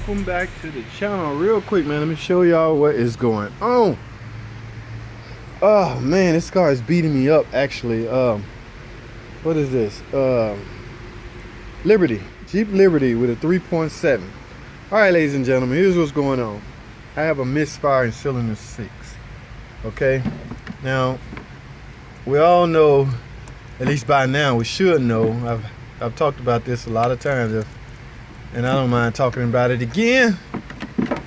welcome back to the channel. Real quick, man, let me show y'all what is going on. Oh man, this car is beating me up actually. What is this? Liberty, Jeep Liberty with a 3.7. all right, ladies and gentlemen, here's what's going on. I have a misfire in cylinder 6. Okay, now we all know, at least by now we should know, I've talked about this a lot of times, and I don't mind talking about it again,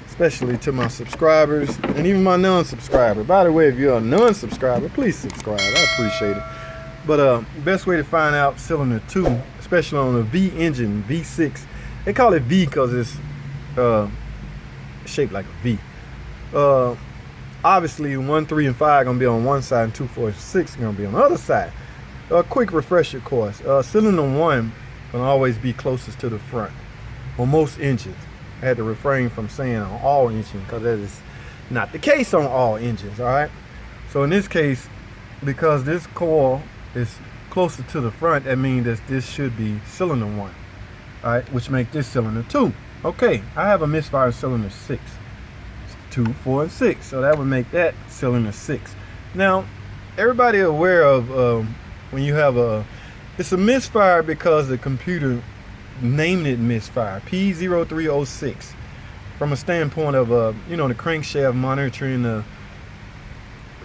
especially to my subscribers and even my non-subscriber. By the way, if you're a non-subscriber, please subscribe. I appreciate it. But best way to find out cylinder 2, especially on a V engine, V6, they call it V because it's shaped like a V. Obviously 1, 3, and 5 gonna be on one side, and 2, 4, and 6 gonna be on the other side. A quick refresher course. Cylinder 1 will always be closest to the front on most engines. I had to refrain from saying on all engines because that is not the case on all engines. All right, so in this case, because this coil is closer to the front, that means that this should be cylinder 1, all right, which make this cylinder 2. Okay, I have a misfire cylinder 6, 2, 4, and 6, so that would make that cylinder 6. Now, everybody aware of when you have it's a misfire because the computer named it misfire, P0300, from a standpoint of you know, the crankshaft monitoring the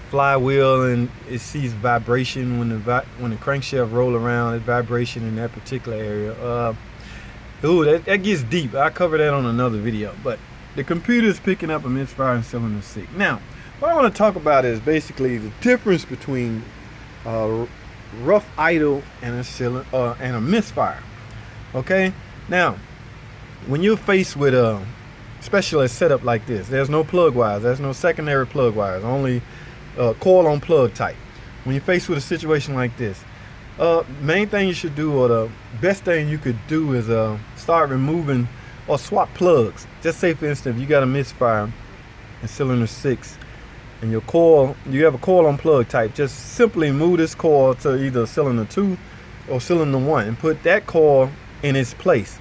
flywheel, and it sees vibration when the crankshaft roll around, it's vibration in that particular area. Ooh, that gets deep. I cover that on another video, but the computer is picking up a misfire in cylinder 6. Now, what I want to talk about is basically the difference between rough idle and a misfire. Okay, now when you're faced with a specialist setup like this, there's no plug wires, there's no secondary plug wires, only coil on plug type. When you're faced with a situation like this, main thing you should do, or the best thing you could do, is start removing or swap plugs. Just say for instance, if you got a misfire in cylinder 6 and your coil, you have a coil on plug type, just simply move this coil to either cylinder 2 or cylinder 1 and put that coil in its place.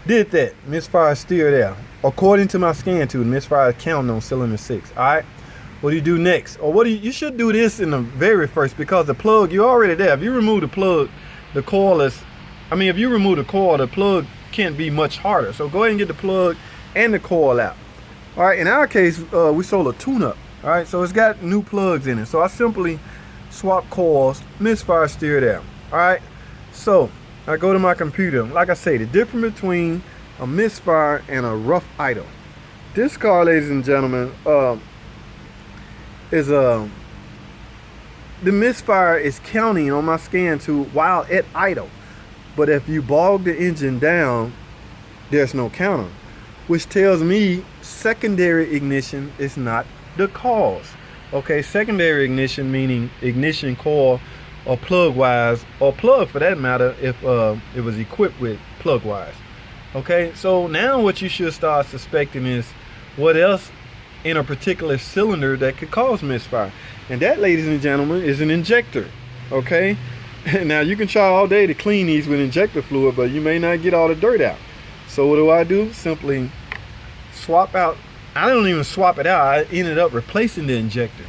Did that, misfire still there. According to my scan tool, misfire counting on cylinder 6. All right, what do you do next? Or what do you should do this in the very first, because the plug, you're already there. If you remove the plug, the coil is, if you remove the coil, the plug can't be much harder. So go ahead and get the plug and the coil out. All right, in our case, we sold a tune-up. All right, so it's got new plugs in it. So I simply swap coils, misfire still there. All right, so I go to my computer. Like I say, the difference between a misfire and a rough idle. This car, ladies and gentlemen, is the misfire is counting on my scan tool while at idle. But if you bog the engine down, there's no counter, which tells me secondary ignition is not the cause. Okay, secondary ignition meaning ignition coil or plug wires, or plug for that matter, if it was equipped with plug wires. Okay, so now what you should start suspecting is what else in a particular cylinder that could cause misfire, and that, ladies and gentlemen, is an injector. Okay, now you can try all day to clean these with injector fluid, but you may not get all the dirt out. So what do? Simply swap out. I don't even swap it out, I ended up replacing the injector.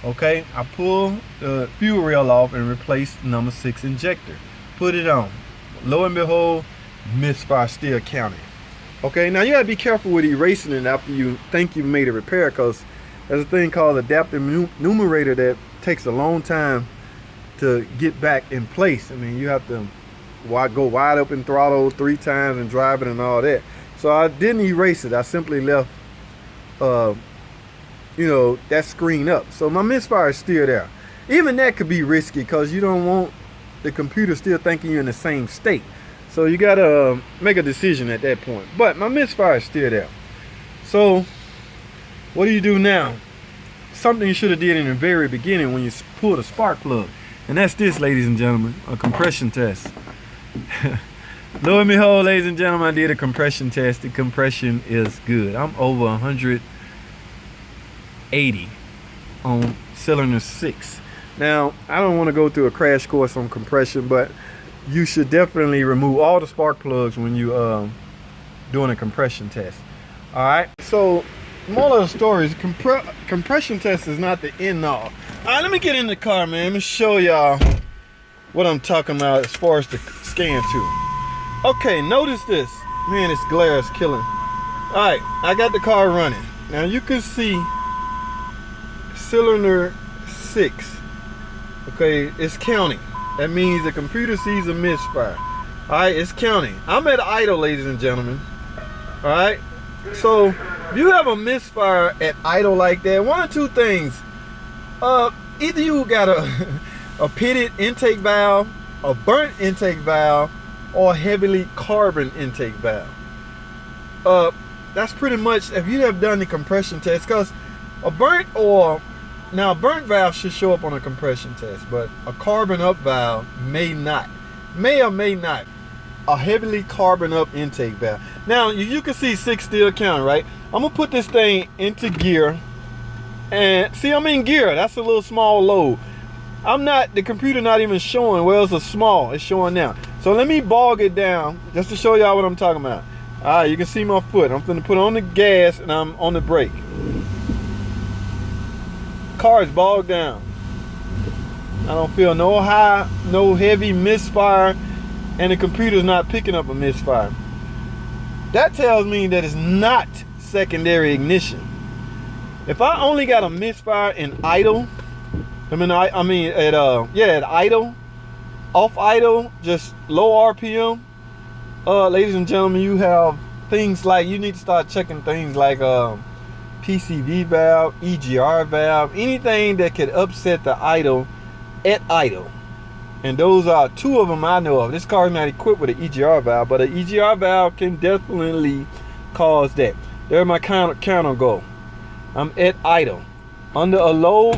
Okay, I pull the fuel rail off and replace number 6 injector, put it on. Lo and behold, misfire still counting. Okay, now you gotta be careful with erasing it after you think you've made a repair, because there's a thing called adaptive numerator that takes a long time to get back in place. You have to go wide open throttle 3 times and drive it and all that. So I didn't erase it, I simply left you know, that screen up. So my misfire is still there. Even that could be risky, because you don't want the computer still thinking you're in the same state. So you gotta make a decision at that point. But my misfire is still there. So what do you do now? Something you should have did in the very beginning when you pull the spark plug, and that's this, ladies and gentlemen, a compression test. Lo and behold, ladies and gentlemen, I did a compression test. The compression is good. I'm over 180 on cylinder 6. Now, I don't want to go through a crash course on compression, but you should definitely remove all the spark plugs when you doing a compression test. All right, so moral of the story is compression test is not the end all. All right, let me get in the car, man. Let me show y'all what I'm talking about as far as the scan too. Okay, notice this. Man, this glare is killing. All right, I got the car running. Now you can see cylinder 6. Okay, it's counting. That means the computer sees a misfire. All right, it's counting. I'm at idle, ladies and gentlemen. All right, so if you have a misfire at idle like that, one or two things. Either you got a pitted intake valve, a burnt intake valve, or a heavily carbon intake valve. That's pretty much if you have done the compression test, because a burnt valve should show up on a compression test, but a carbon up valve may not, may or may not. A heavily carbon up intake valve. Now you can see 6 still counting, right? I'm gonna put this thing into gear, and see I'm in gear. That's a little small load. The computer not even showing, well, it's a small, it's showing now. So let me bog it down just to show y'all what I'm talking about. All right, you can see my foot. I'm gonna put on the gas and I'm on the brake. Car is bogged down. I don't feel no high, no heavy misfire, and the computer's not picking up a misfire. That tells me that it's not secondary ignition. If I only got a misfire in idle, at idle, off idle, just low RPM, ladies and gentlemen, you have things like, you need to start checking things like PCV valve, EGR valve, anything that could upset the idle at idle. And those are 2 of them I know of. This car is not equipped with an EGR valve, but an EGR valve can definitely cause that. There my counter go. I'm at idle. Under a low,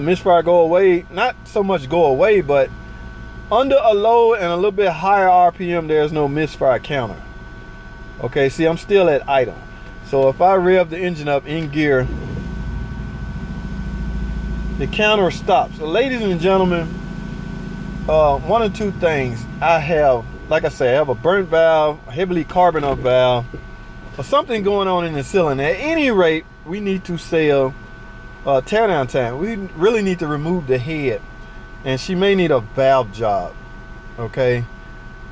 misfire go away. Not so much go away, but under a low and a little bit higher RPM, there's no misfire counter. Okay, see, I'm still at idle. So if I rev the engine up in gear, the counter stops. So ladies and gentlemen, 1 or 2 things. I have, like I say, I have a burnt valve, a heavily carbon up valve, or something going on in the cylinder. At any rate, we need to sell teardown time. We really need to remove the head, and she may need a valve job. Okay,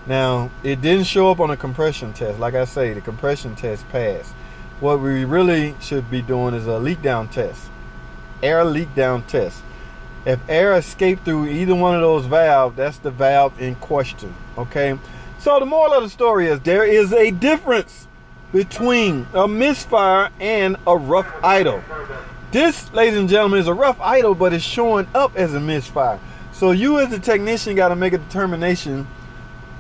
now it didn't show up on a compression test. Like I say, the compression test passed. What we really should be doing is a leak down test, air leak down test. If air escaped through either one of those valves, that's the valve in question. Okay, so the moral of the story is there is a difference between a misfire and a rough idle. This, ladies and gentlemen, is a rough idle, but it's showing up as a misfire. So you as a technician got to make a determination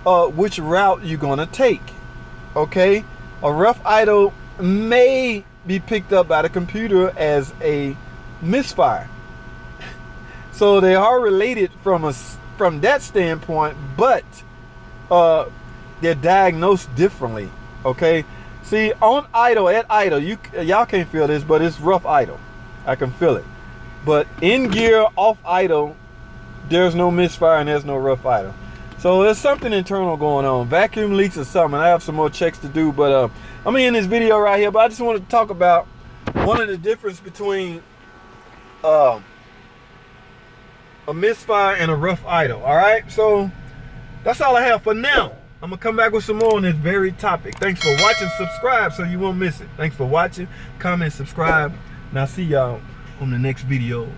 which route you're going to take. Okay, a rough idle may be picked up by the computer as a misfire. So they are related from that standpoint, but they're diagnosed differently. Okay, see, on idle, at idle, y'all can't feel this, but it's rough idle. I can feel it. But in gear, off idle, there's no misfire and there's no rough idle. So there's something internal going on, vacuum leaks or something. I have some more checks to do, but I'm gonna end this video right here. But I just wanted to talk about one of the difference between a misfire and a rough idle. All right, so that's all I have for now. I'm gonna come back with some more on this very topic. Thanks for watching. Subscribe so you won't miss it. Thanks for watching. Comment, subscribe, and I'll see y'all on the next video.